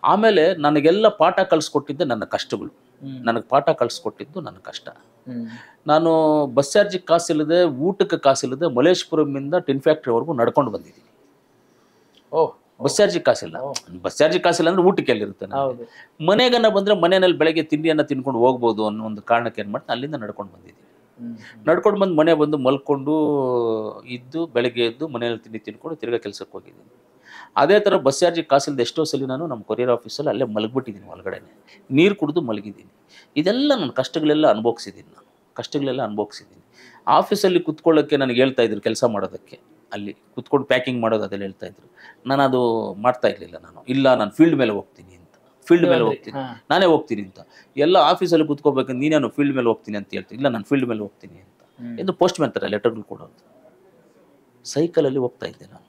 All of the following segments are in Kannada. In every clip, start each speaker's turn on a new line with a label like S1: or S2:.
S1: ಆಮೇಲೆ ನನಗೆಲ್ಲ ಪಾಠ ಕಲಿಸ್ಕೊಟ್ಟಿದ್ದೆ ನನ್ನ ಕಷ್ಟಗಳು. ನನಗೆ ಪಾಠ ಕಲಿಸ್ಕೊಟ್ಟಿದ್ದು ನನ್ನ ಕಷ್ಟ. ನಾನು ಬಸ್ ಚಾರ್ಜಿಗೆ ಕಾಸಿಲ್ಲದೆ, ಊಟಕ್ಕೆ ಕಾಸಿಲ್ಲದೆ ಮಲೇಶ್ಪುರಮಿಂದ ಟಿನ್ ಫ್ಯಾಕ್ಟ್ರಿವರೆಗೂ ನಡ್ಕೊಂಡು ಬಂದಿದ್ದೀನಿ. ಬಸ್ ಚಾರ್ಜಿಗೆ ಕಾಸಿಲ್ಲ. ಬಸ್ ಚಾರ್ಜಿಗೆ ಕಾಸಿಲ್ಲ ಅಂದರೆ ಊಟಕ್ಕೆ ಎಲ್ಲಿರುತ್ತೆ. ಮನೆಗನ್ನ ಬಂದರೆ ಮನೆಯಲ್ಲಿ ಬೆಳಗ್ಗೆ ತಿಂಡಿಯನ್ನು ತಿನ್ಕೊಂಡು ಹೋಗ್ಬೋದು ಅನ್ನೋ ಒಂದು ಕಾರಣಕ್ಕೆ ಏನು ಮಾಡ್ತೀನಿ, ಅಲ್ಲಿಂದ ನಡ್ಕೊಂಡು ಬಂದಿದ್ದೀನಿ. ನಡ್ಕೊಂಡು ಬಂದು ಮನೆ ಬಂದು ಮಲ್ಕೊಂಡು ಇದ್ದು ಬೆಳಗ್ಗೆ ಎದ್ದು ಮನೆಯಲ್ಲಿ ತಿಂಡಿ ತಿನ್ಕೊಂಡು ತಿರ್ಗಾ ಕೆಲಸಕ್ಕೆ ಹೋಗಿದ್ದೀನಿ. ಅದೇ ಥರ ಬಸ್ ಚಾರ್ಜಿಗೆ ಕಾಸಿಲ್ಲದೆ ಎಷ್ಟೋ ಸಲ ನಾನು ನಮ್ಮ ಕೊರಿಯರ್ ಆಫೀಸಲ್ಲಿ ಅಲ್ಲೇ ಮಲಗಿಬಿಟ್ಟಿದ್ದೀನಿ, ಒಳಗಡೆ ನೀರು ಕುಡಿದು ಮಲಗಿದ್ದೀನಿ. ಇದೆಲ್ಲ ನನ್ನ ಕಷ್ಟಗಳೆಲ್ಲ ಅನುಭವಿಸಿದ್ದೀನಿ. ಆಫೀಸಲ್ಲಿ ಕುತ್ಕೊಳ್ಳೋಕ್ಕೆ ನನಗೆ ಹೇಳ್ತಾ ಇದ್ರು ಕೆಲಸ ಮಾಡೋದಕ್ಕೆ, ಅಲ್ಲಿ ಕುತ್ಕೊಂಡು ಪ್ಯಾಕಿಂಗ್ ಮಾಡೋದು ಅದೆಲ್ಲ ಹೇಳ್ತಾ ಇದ್ರು. ನಾನು ಅದು ಮಾಡ್ತಾ ಇರಲಿಲ್ಲ. ನಾನು ಫೀಲ್ಡ್ ಮೇಲೆ ಹೋಗ್ತೀನಿ ಅಂತ, ನಾನೇ ಹೋಗ್ತೀನಿ ಅಂತ. ಎಲ್ಲ ಆಫೀಸಲ್ಲಿ ಕುತ್ಕೋಬೇಕಂದ್ರೆ ನೀನೇನು ಫೀಲ್ಡ್ ಮೇಲೆ ಹೋಗ್ತೀನಿ ಅಂತ ಹೇಳ್ತೀನಿ. ಇಲ್ಲ, ನಾನು ಫೀಲ್ಡ್ ಮೇಲೆ ಹೋಗ್ತೀನಿ ಅಂತ. ಎಂದು ಪೋಸ್ಟ್ ಮ್ಯಾನ್ ಥರ ಲೆಟರ್ಗಳು ಕೊಡೋದು. ಸೈಕಲಲ್ಲಿ ಹೋಗ್ತಾ ಇದ್ದೆ ನಾನು.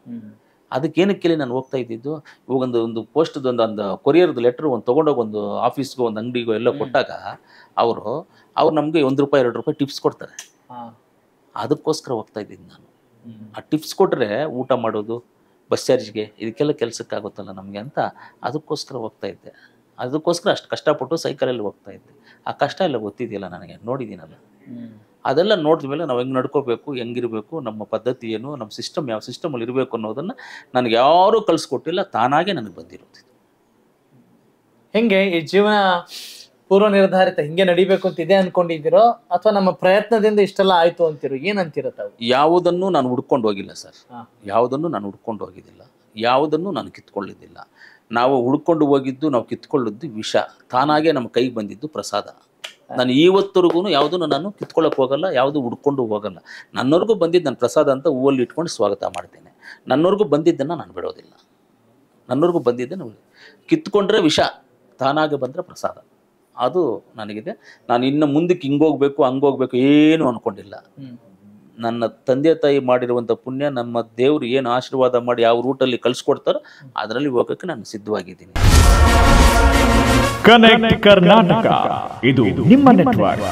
S1: ಅದಕ್ಕೇನಕ್ಕೆ ನಾನು ಹೋಗ್ತಾ ಇದ್ದಿದ್ದು, ಇವಾಗ ಒಂದು ಪೋಸ್ಟ್ದು ಒಂದು ಕೊರಿಯರ್ದು ಲೆಟ್ರ್ ತೊಗೊಂಡೋಗಿ ಒಂದು ಆಫೀಸ್ಗೋ ಒಂದು ಅಂಗಡಿಗೋ ಎಲ್ಲ ಕೊಟ್ಟಾಗ ಅವರು ನಮಗೆ ₹1 ₹2 ಟಿಪ್ಸ್ ಕೊಡ್ತಾರೆ. ಅದಕ್ಕೋಸ್ಕರ ಹೋಗ್ತಾ ಇದ್ದೀನಿ ನಾನು. ಆ ಟಿಪ್ಸ್ ಕೊಟ್ಟರೆ ಊಟ ಮಾಡೋದು, ಬಸ್ ಚಾರ್ಜ್ಗೆ, ಇದಕ್ಕೆಲ್ಲ ಕೆಲಸಕ್ಕಾಗುತ್ತಲ್ಲ ನಮಗೆ ಅಂತ ಅದಕ್ಕೋಸ್ಕರ ಹೋಗ್ತಾ ಇದ್ದೆ. ಅದಕ್ಕೋಸ್ಕರ ಅಷ್ಟು ಕಷ್ಟಪಟ್ಟು ಸೈಕಲಲ್ಲಿ ಹೋಗ್ತಾ ಇದ್ದೆ. ಆ ಕಷ್ಟ ಎಲ್ಲ ಗೊತ್ತಿದೆಯಲ್ಲ ನನಗೆ, ನೋಡಿದ್ದೀನಲ್ಲ. ಅದೆಲ್ಲ ನೋಡಿದ ಮೇಲೆ ನಾವು ಹೆಂಗೆ ನಡ್ಕೋಬೇಕು, ಹೆಂಗಿರಬೇಕು, ನಮ್ಮ ಪದ್ಧತಿ ಏನು, ನಮ್ಮ ಸಿಸ್ಟಮ್ ಯಾವ ಸಿಸ್ಟಮಲ್ಲಿ ಇರಬೇಕು ಅನ್ನೋದನ್ನು ನನಗೆ ಯಾರೂ ಕಲಿಸ್ಕೊಟ್ಟಿಲ್ಲ, ತಾನಾಗೆ ನನಗೆ ಬಂದಿರುತ್ತೆ.
S2: ಹೆಂಗೆ ಈ ಜೀವನ ಪೂರ್ವ ನಿರ್ಧಾರಿತ ಹಿಂಗೆ ನಡಿಬೇಕು ಅಂತ ಇದೆ ಅನ್ಕೊಂಡಿದ್ದೀರೋ, ಅಥವಾ ನಮ್ಮ ಪ್ರಯತ್ನದಿಂದ ಇಷ್ಟೆಲ್ಲ ಆಯ್ತು ಅಂತಿರೋ, ಏನಂತೀರ ತಾವು?
S1: ಯಾವುದನ್ನು ನಾನು ಹುಡ್ಕೊಂಡು ಹೋಗಿಲ್ಲ ಸರ್. ಯಾವುದನ್ನು ನಾನು ಹುಡ್ಕೊಂಡು ಹೋಗಿದ್ದಿಲ್ಲ, ಯಾವುದನ್ನು ನಾನು ಕಿತ್ಕೊಳ್ಳಿದ್ದಿಲ್ಲ. ನಾವು ಹುಡ್ಕೊಂಡು ಹೋಗಿದ್ದು, ನಾವು ಕಿತ್ಕೊಳ್ಳಿದ್ದು ವಿಷ. ತಾನಾಗೆ ನಮ್ಮ ಕೈಗೆ ಬಂದಿದ್ದು ಪ್ರಸಾದ. ನಾನು ಇವತ್ತರೆಗೂ ಯಾವುದನ್ನು ನಾನು ಕಿತ್ಕೊಳ್ಳೋಕೆ ಹೋಗಲ್ಲ, ಯಾವುದು ಹುಡ್ಕೊಂಡು ಹೋಗಲ್ಲ. ನನ್ನವರೆಗೂ ಬಂದಿದ್ದು ನನ್ನ ಪ್ರಸಾದ ಅಂತ ಹೂವಲ್ಲಿ ಇಟ್ಕೊಂಡು ಸ್ವಾಗತ ಮಾಡ್ತೇನೆ. ನನ್ನವರೆಗೂ ಬಂದಿದ್ದನ್ನು ನಾನು ಬಿಡೋದಿಲ್ಲ. ನನ್ನವರೆಗೂ ಬಂದಿದ್ದನ್ನು ಕಿತ್ಕೊಂಡ್ರೆ ವಿಷ, ತಾನಾಗೆ ಬಂದರೆ ಪ್ರಸಾದ. ಅದು ನನಗಿದೆ. ನಾನು ಇನ್ನು ಮುಂದಕ್ಕೆ ಹಿಂಗೋಗ್ಬೇಕು ಹಂಗೋಗ್ಬೇಕು ಏನೂ ಅಂದ್ಕೊಂಡಿಲ್ಲ. ನನ್ನ ತಂದೆ ತಾಯಿ ಮಾಡಿರುವಂಥ ಪುಣ್ಯ, ನಮ್ಮ ದೇವರು ಏನು ಆಶೀರ್ವಾದ ಮಾಡಿ ಯಾವ ರೂಟಲ್ಲಿ ಕಳಿಸ್ಕೊಡ್ತಾರೋ ಅದರಲ್ಲಿ ಹೋಗೋಕ್ಕೆ ನಾನು ಸಿದ್ಧವಾಗಿದ್ದೀನಿ.
S3: ಕನೆಕ್ಟ್ ಕರ್ನಾಟಕ, ಇದು ನಿಮ್ಮ ನೆಟ್ವರ್ಕ್.